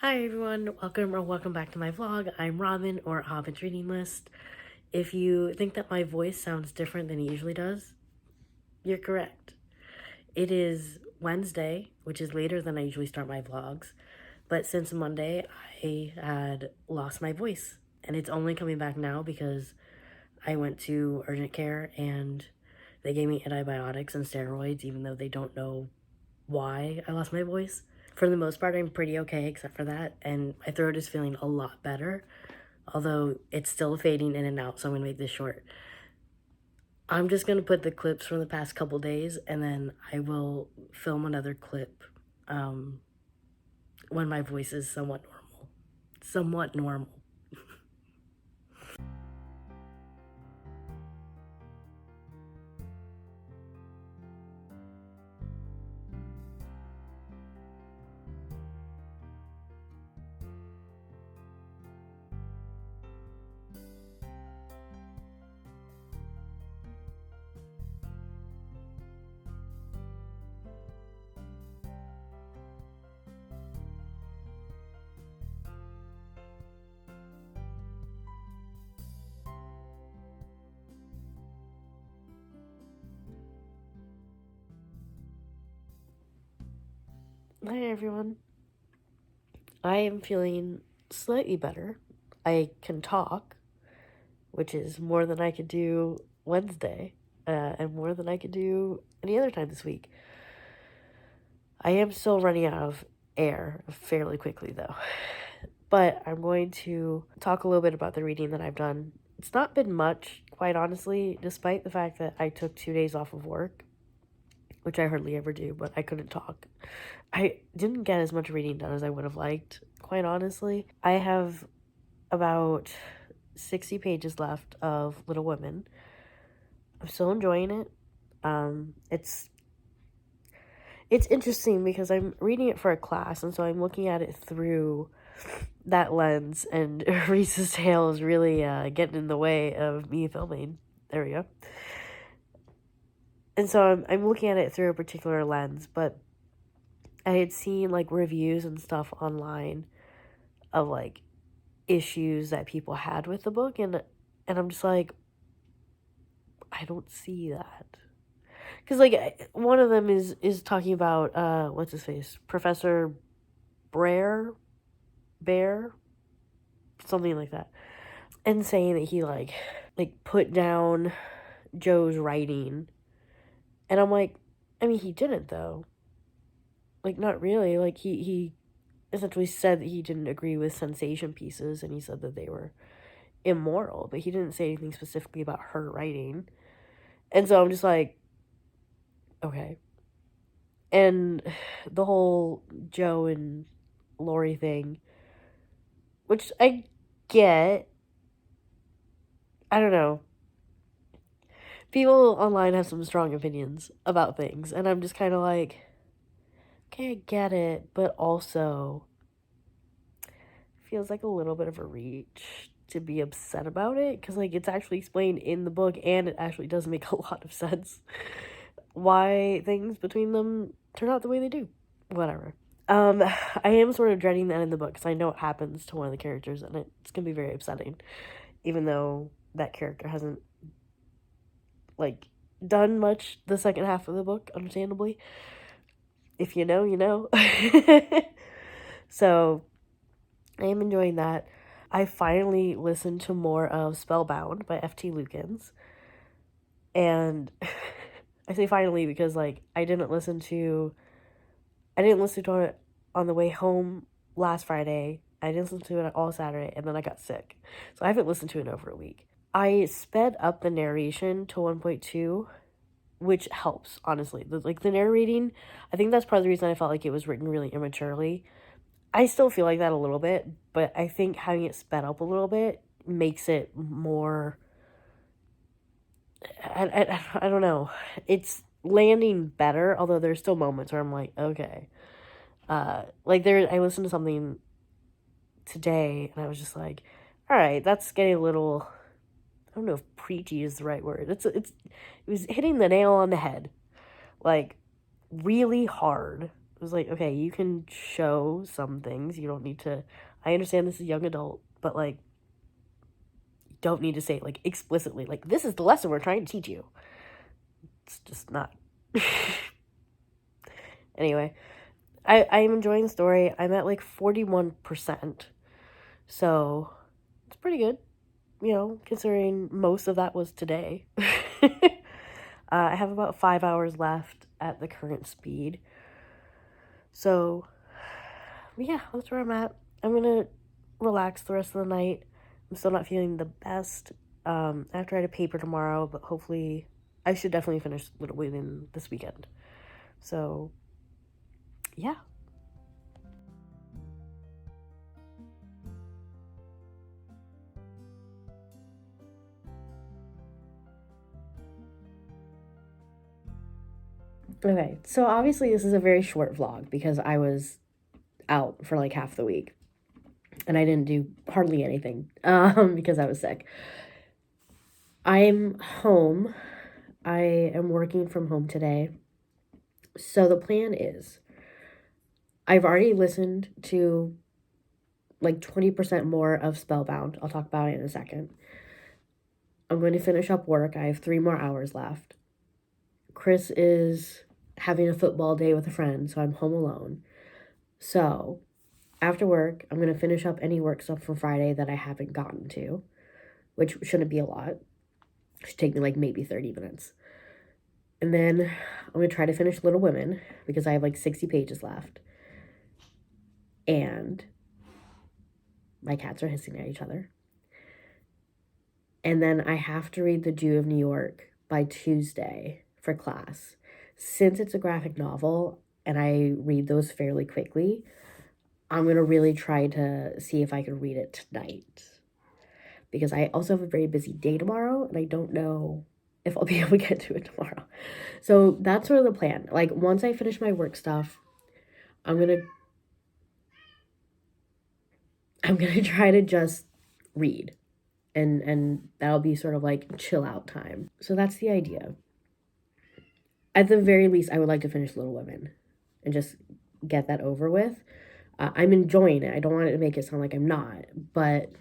Hi everyone, welcome back to my vlog. I'm Robin, or Robin's Reading List. If you think that my voice sounds different than it usually does, you're correct. It is Wednesday, which is later than I usually start my vlogs, but since Monday I had lost my voice, and it's only coming back now because I went to urgent care and they gave me antibiotics and steroids even though they don't know why I lost my voice. For the most part, I'm pretty okay except for that, and my throat is feeling a lot better, although it's still fading in and out, so I'm going to make this short. I'm just going to put the clips from the past couple days, and then I will film another clip when my voice is somewhat normal. Somewhat normal. Hi everyone. I am feeling slightly better. I can talk, which is more than I could do Wednesday, and more than I could do any other time this week. I am still running out of air fairly quickly though. But I'm going to talk a little bit about the reading that I've done. It's not been much, quite honestly, despite the fact that I took 2 days off of work, which I hardly ever do, but I couldn't talk. I didn't get as much reading done as I would have liked, quite honestly. I have about 60 pages left of Little Women. I'm still enjoying it. It's interesting because I'm reading it for a class, and so I'm looking at it through that lens, and Reese's tail is really getting in the way of me filming. There we go. And so I'm looking at it through a particular lens, but I had seen like reviews and stuff online of like issues that people had with the book, and I'm just like, I don't see that. Because like one of them is talking about what's his face, Professor Bear, something like that, and saying that he like put down Joe's writing, and I'm like, I mean, he didn't though. Like, not really. Like he essentially said that he didn't agree with sensation pieces, and he said that they were immoral, but he didn't say anything specifically about her writing. And so I'm just like, okay. And the whole Joe and Lori thing, which I get, I don't know. People online have some strong opinions about things, and I'm just kind of like, okay, I get it, but also feels like a little bit of a reach to be upset about it, because like it's actually explained in the book, and it actually does make a lot of sense why things between them turn out the way they do. Whatever. I am sort of dreading the end of the book because I know what happens to one of the characters, and it's gonna be very upsetting, even though that character hasn't like done much the second half of the book, understandably. If you know, you know. So I am enjoying that. I finally listened to more of Spellbound by F.T. Lukens, and I say finally because like I didn't listen to it on the way home last Friday. I didn't listen to it all Saturday, and then I got sick. So I haven't listened to it in over a week. I sped up the narration to 1.2, which helps, honestly. The narrating, I think that's part of the reason I felt like it was written really immaturely. I still feel like that a little bit, but I think having it sped up a little bit makes it more... I don't know. It's landing better, although there's still moments where I'm like, okay. I listened to something today, and I was just like, all right, that's getting a little... I don't know if preachy is the right word. It was hitting the nail on the head, like, really hard. It was like, okay, you can show some things. You don't need to. I understand this is young adult, but like, don't need to say it like explicitly. Like, this is the lesson we're trying to teach you. It's just not. Anyway, I'm enjoying the story. I'm at like 41%. So it's pretty good, you know, considering most of that was today. I have about 5 hours left at the current speed. So, yeah, that's where I'm at. I'm going to relax the rest of the night. I'm still not feeling the best. I have to write a paper tomorrow, but hopefully I should definitely finish Little Women this weekend. So, yeah. Okay, so obviously this is a very short vlog because I was out for like half the week and I didn't do hardly anything because I was sick. I'm home. I am working from home today. So the plan is I've already listened to like 20% more of Spellbound. I'll talk about it in a second. I'm going to finish up work. I have 3 more hours left. Chris is having a football day with a friend, so I'm home alone. So after work, I'm going to finish up any work stuff for Friday that I haven't gotten to, which shouldn't be a lot. It should take me like maybe 30 minutes. And then I'm going to try to finish Little Women because I have like 60 pages left. And my cats are hissing at each other. And then I have to read The Jew of New York by Tuesday for class. Since it's a graphic novel and I read those fairly quickly, I'm going to really try to see if I can read it tonight. Because I also have a very busy day tomorrow and I don't know if I'll be able to get to it tomorrow. So that's sort of the plan. Like, once I finish my work stuff, I'm going to try to just read. And that'll be sort of like chill out time. So that's the idea. At the very least, I would like to finish Little Women and just get that over with. I'm enjoying it. I don't want it to make it sound like I'm not, but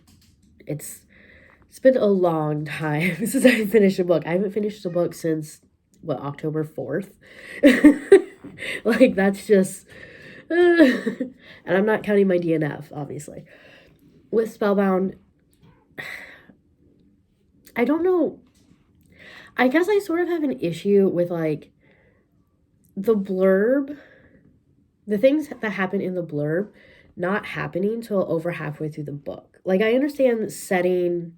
it's been a long time since I finished a book. I haven't finished a book since, October 4th? Like, that's just... and I'm not counting my DNF, obviously. With Spellbound, I don't know. I guess I sort of have an issue with, like, the blurb, the things that happen in the blurb not happening till over halfway through the book. Like, I understand setting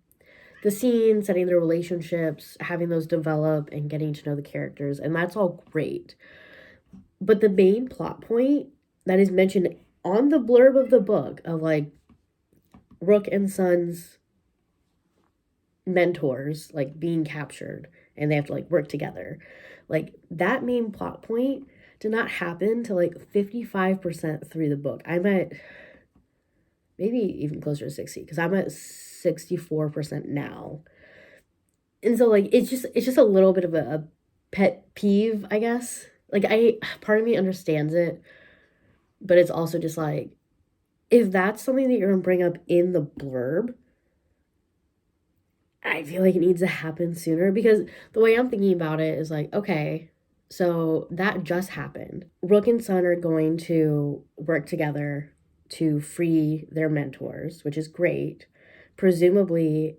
the scene, setting the relationships, having those develop and getting to know the characters, and that's all great. But the main plot point that is mentioned on the blurb of the book of, like, Rook and Son's mentors, like, being captured and they have to, like, work together. Like, that main plot point did not happen till, like, 55% through the book. I'm at maybe even closer to 60 because I'm at 64% now. And so, like, it's just a little bit of a pet peeve, I guess. Like, part of me understands it, but it's also just like, if that's something that you're going to bring up in the blurb, I feel like it needs to happen sooner, because the way I'm thinking about it is like, okay, so that just happened. Rook and Son are going to work together to free their mentors, which is great. Presumably,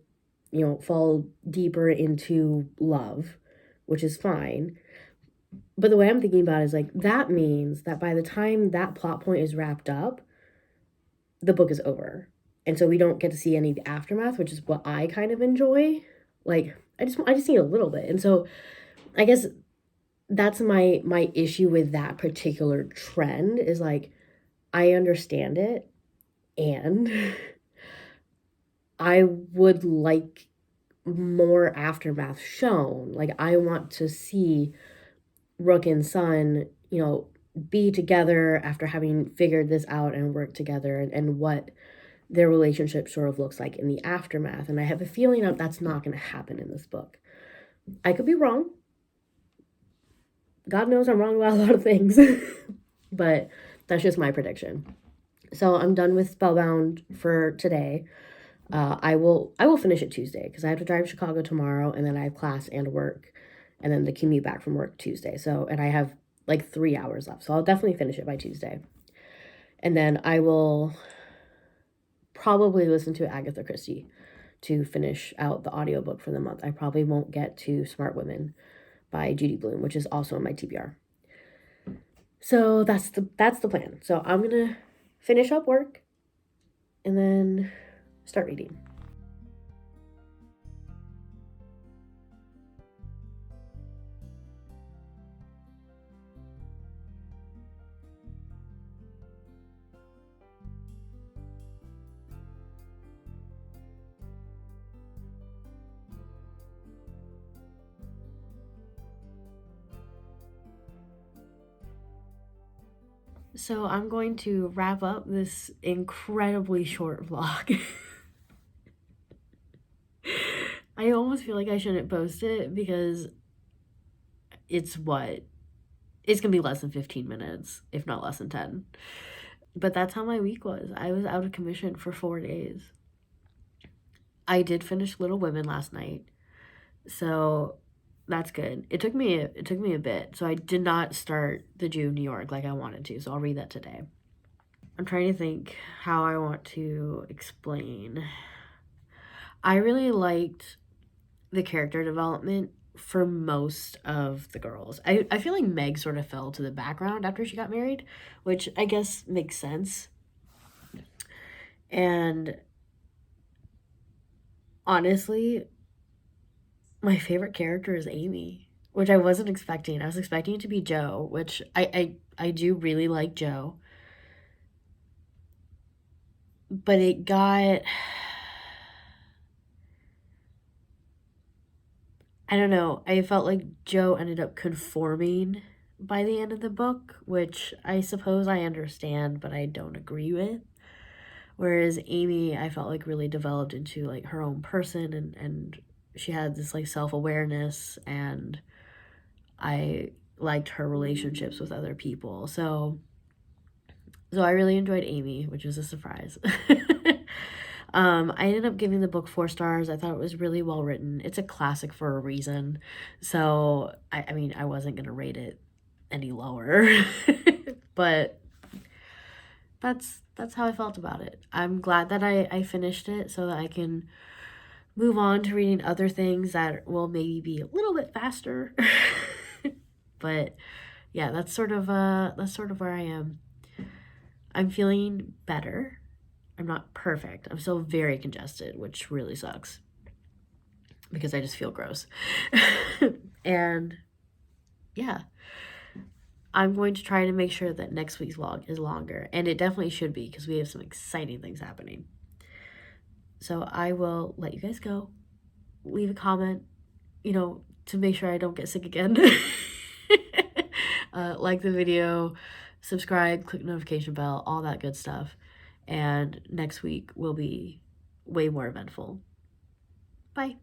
fall deeper into love, which is fine. But the way I'm thinking about it is like, that means that by the time that plot point is wrapped up, the book is over. And so we don't get to see any of the aftermath, which is what I kind of enjoy. Like, I just need a little bit. And so I guess that's my issue with that particular trend is like, I understand it, and I would like more aftermath shown. Like, I want to see Rook and Son, be together after having figured this out and work together, and what their relationship sort of looks like in the aftermath. And I have a feeling that that's not going to happen in this book. I could be wrong. God knows I'm wrong about a lot of things. but that's just my prediction. So I'm done with Spellbound for today. I will finish it Tuesday because I have to drive to Chicago tomorrow, and then I have class and work, and then the commute back from work Tuesday. So, and I have like 3 hours left, so I'll definitely finish it by Tuesday. And then I will probably listen to Agatha Christie to finish out the audiobook for the month. I probably won't get to Smart Women by Judy Blume, which is also on my TBR. So that's the plan. So I'm gonna finish up work and then start reading. So I'm going to wrap up this incredibly short vlog. I almost feel like I shouldn't post it because it's gonna be less than 15 minutes, if not less than 10. But that's how my week was. I was out of commission for 4 days. I did finish Little Women last night, so that's good. It took me a bit, so I did not start The Jew of New York like I wanted to, so I'll read that today. I'm trying to think how I want to explain. I really liked the character development for most of the girls. I feel like Meg sort of fell to the background after she got married, which I guess makes sense. And honestly, my favorite character is Amy, which I wasn't expecting. I was expecting it to be Jo, which I do really like Jo. But it got, I don't know, I felt like Jo ended up conforming by the end of the book, which I suppose I understand, but I don't agree with. Whereas Amy, I felt like really developed into like her own person, and she had this like self-awareness, and I liked her relationships with other people. So I really enjoyed Amy, which was a surprise. I ended up giving the book 4 stars. I thought it was really well written. It's a classic for a reason. So, I mean, I wasn't going to rate it any lower. But that's how I felt about it. I'm glad that I finished it so that I can move on to reading other things that will maybe be a little bit faster. But yeah, that's sort of where I am. I'm feeling better. I'm not perfect. I'm still very congested, which really sucks because I just feel gross. And yeah, I'm going to try to make sure that next week's vlog is longer, and it definitely should be because we have some exciting things happening. So I will let you guys go. Leave a comment, to make sure I don't get sick again. Like the video, subscribe, click notification bell, all that good stuff. And next week will be way more eventful. Bye.